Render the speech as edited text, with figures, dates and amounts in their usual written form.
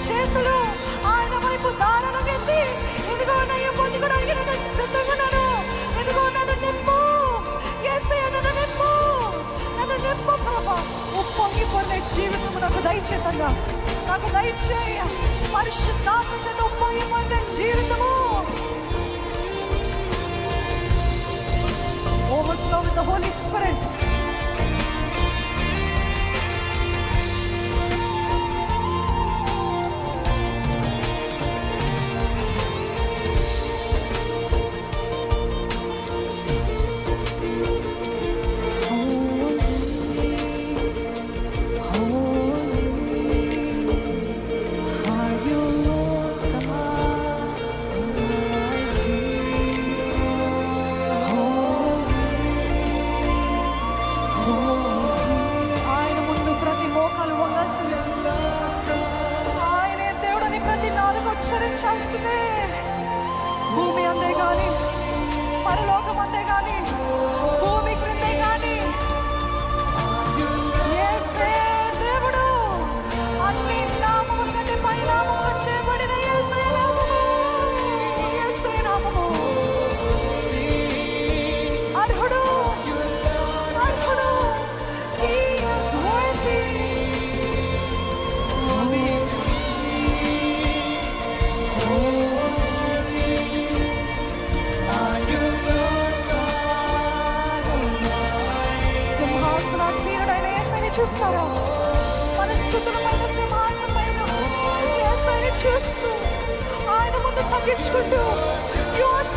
చేతులు ఆయన వైపు దారాలకెత్తి, ఇదిగో నయ్య పొందుకోవడానికి నేను సిద్ధంగా ఉన్నాను, ఇదిగో నన్ను నింపు యేసయ్య, నన్ను నింపు, నన్ను నింపు ప్రభా. ఉప్పొంగి పొర్లే జీవితం నాకు దయచేతంగా, నాకు దయచేయ. పరిశుద్ధాత్మ చేత ఉప్పొంగి పొర్లే జీవితము. Overflow with the Holy Spirit. ఉచ్చరించాల్సిందే. భూమి అందే గాని, పరలోకం అందే గాని, భూమి క్రిందే గాని యేసే దేవుడు. అన్ని నామముల కంటే పై నామముగా చేయబడిన యేసే నామము, యేసే నామము. అర్హుడు, అర్హుడు. He is worthy. చూస్తారా? మన స్థుతుల పైన సింహాసనం పైన యేసయ్యని చూస్తూ ఆయన ముందు తగ్గించుకుంటూ, You are